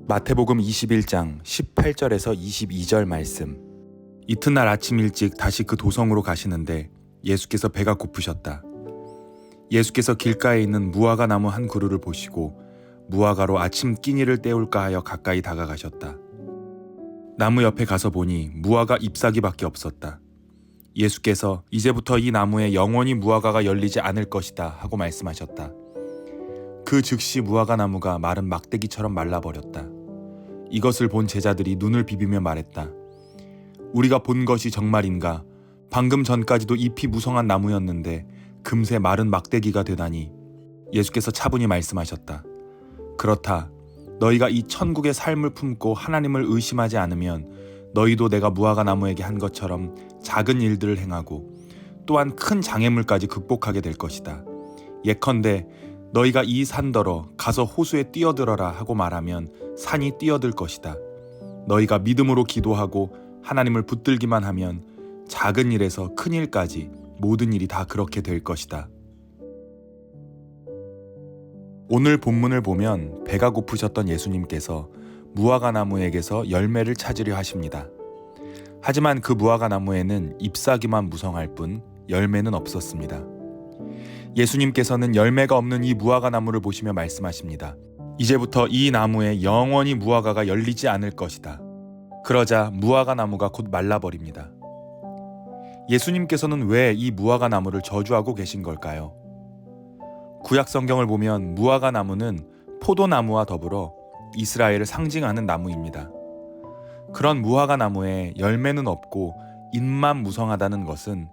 마태복음 21장 18절에서 22절 말씀. 이튿날 아침 일찍 다시 그 도성으로 가시는데 예수께서 배가 고프셨다. 예수께서 길가에 있는 무화과 나무 한 그루를 보시고 무화과로 아침 끼니를 때울까 하여 가까이 다가가셨다. 나무 옆에 가서 보니 무화과 잎사귀밖에 없었다. 예수께서 이제부터 이 나무에 영원히 무화과가 열리지 않을 것이다 하고 말씀하셨다. 그 즉시 무화과 나무가 마른 막대기처럼 말라버렸다. 이것을 본 제자들이 눈을 비비며 말했다. 우리가 본 것이 정말인가? 방금 전까지도 잎이 무성한 나무였는데 금세 마른 막대기가 되다니. 예수께서 차분히 말씀하셨다. 그렇다. 너희가 이 천국의 삶을 품고 하나님을 의심하지 않으면 너희도 내가 무화과 나무에게 한 것처럼 작은 일들을 행하고 또한 큰 장애물까지 극복하게 될 것이다. 예컨대 너희가 이 산더러 가서 호수에 뛰어들어라 하고 말하면 산이 뛰어들 것이다. 너희가 믿음으로 기도하고 하나님을 붙들기만 하면 작은 일에서 큰 일까지 모든 일이 다 그렇게 될 것이다. 오늘 본문을 보면 배가 고프셨던 예수님께서 무화과 나무에게서 열매를 찾으려 하십니다. 하지만 그 무화과 나무에는 잎사귀만 무성할 뿐 열매는 없었습니다. 예수님께서는 열매가 없는 이 무화과 나무를 보시며 말씀하십니다. 이제부터 이 나무에 영원히 무화과가 열리지 않을 것이다. 그러자 무화과 나무가 곧 말라버립니다. 예수님께서는 왜 이 무화과 나무를 저주하고 계신 걸까요? 구약 성경을 보면 무화과 나무는 포도나무와 더불어 이스라엘을 상징하는 나무입니다. 그런 무화과 나무에 열매는 없고 잎만 무성하다는 것은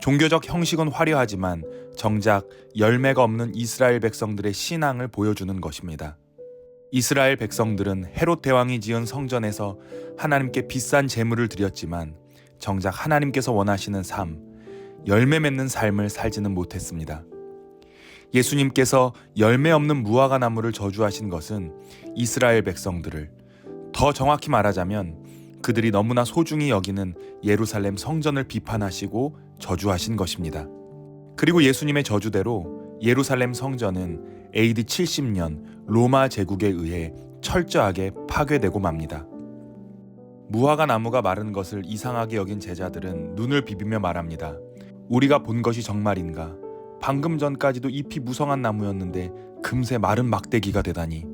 종교적 형식은 화려하지만 정작 열매가 없는 이스라엘 백성들의 신앙을 보여주는 것입니다. 이스라엘 백성들은 헤롯 대왕이 지은 성전에서 하나님께 비싼 제물을 드렸지만 정작 하나님께서 원하시는 삶, 열매 맺는 삶을 살지는 못했습니다. 예수님께서 열매 없는 무화과 나무를 저주하신 것은 이스라엘 백성들을, 더 정확히 말하자면 그들이 너무나 소중히 여기는 예루살렘 성전을 비판하시고 저주하신 것입니다. 그리고 예수님의 저주대로 예루살렘 성전은 AD 70년 로마 제국에 의해 철저하게 파괴되고 맙니다. 무화과 나무가 마른 것을 이상하게 여긴 제자들은 눈을 비비며 말합니다. 우리가 본 것이 정말인가? 방금 전까지도 잎이 무성한 나무였는데 금세 마른 막대기가 되다니.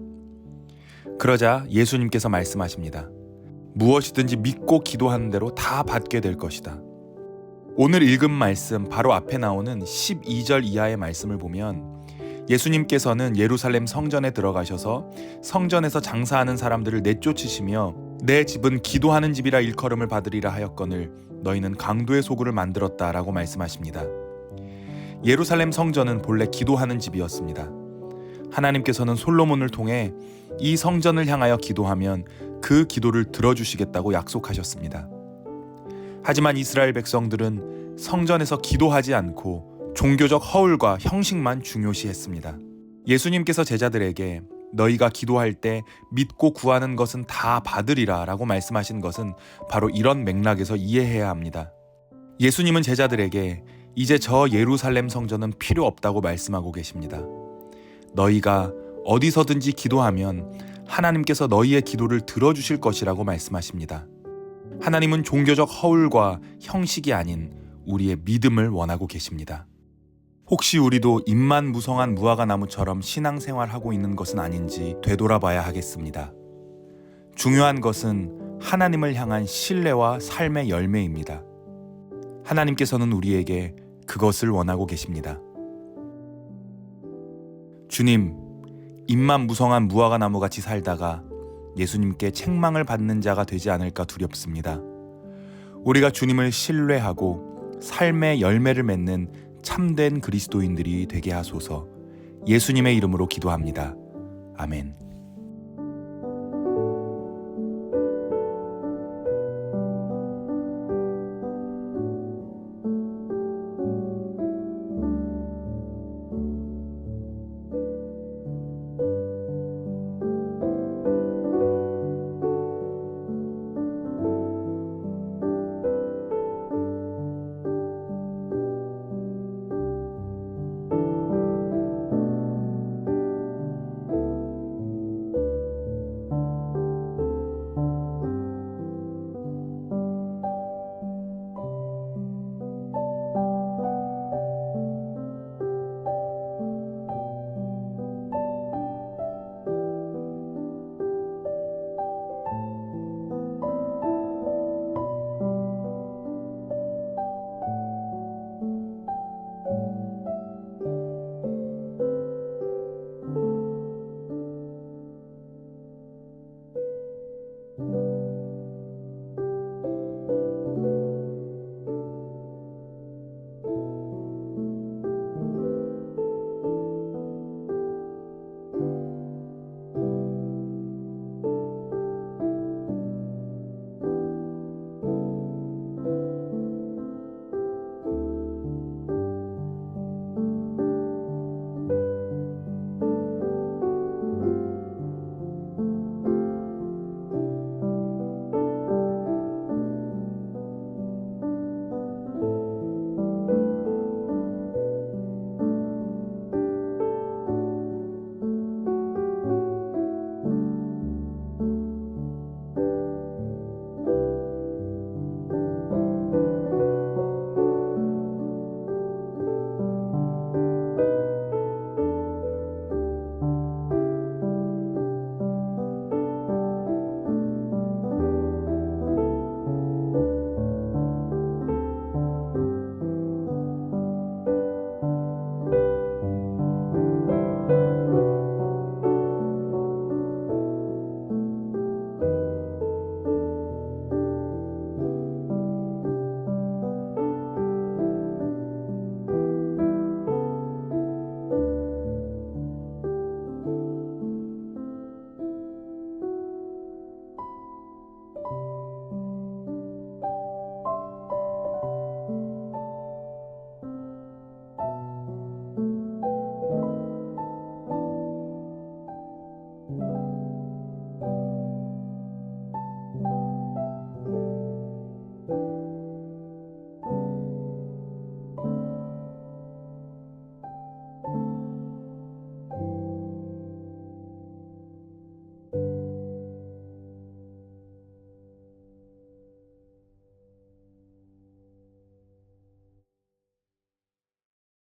그러자 예수님께서 말씀하십니다. 무엇이든지 믿고 기도하는 대로 다 받게 될 것이다. 오늘 읽은 말씀 바로 앞에 나오는 12절 이하의 말씀을 보면 예수님께서는 예루살렘 성전에 들어가셔서 성전에서 장사하는 사람들을 내쫓으시며 내 집은 기도하는 집이라 일컬음을 받으리라 하였거늘 너희는 강도의 소굴을 만들었다라고 말씀하십니다. 예루살렘 성전은 본래 기도하는 집이었습니다. 하나님께서는 솔로몬을 통해 이 성전을 향하여 기도하면 그 기도를 들어주시겠다고 약속하셨습니다. 하지만 이스라엘 백성들은 성전에서 기도하지 않고 종교적 허울과 형식만 중요시했습니다. 예수님께서 제자들에게 너희가 기도할 때 믿고 구하는 것은 다 받으리라 라고 말씀하신 것은 바로 이런 맥락에서 이해해야 합니다. 예수님은 제자들에게 이제 저 예루살렘 성전은 필요 없다고 말씀하고 계십니다. 너희가 어디서든지 기도하면 하나님께서 너희의 기도를 들어주실 것이라고 말씀하십니다. 하나님은 종교적 허울과 형식이 아닌 우리의 믿음을 원하고 계십니다. 혹시 우리도 잎만 무성한 무화과 나무처럼 신앙생활하고 있는 것은 아닌지 되돌아봐야 하겠습니다. 중요한 것은 하나님을 향한 신뢰와 삶의 열매입니다. 하나님께서는 우리에게 그것을 원하고 계십니다. 주님, 잎만 무성한 무화과 나무같이 살다가 예수님께 책망을 받는 자가 되지 않을까 두렵습니다. 우리가 주님을 신뢰하고 삶의 열매를 맺는 참된 그리스도인들이 되게 하소서. 예수님의 이름으로 기도합니다. 아멘.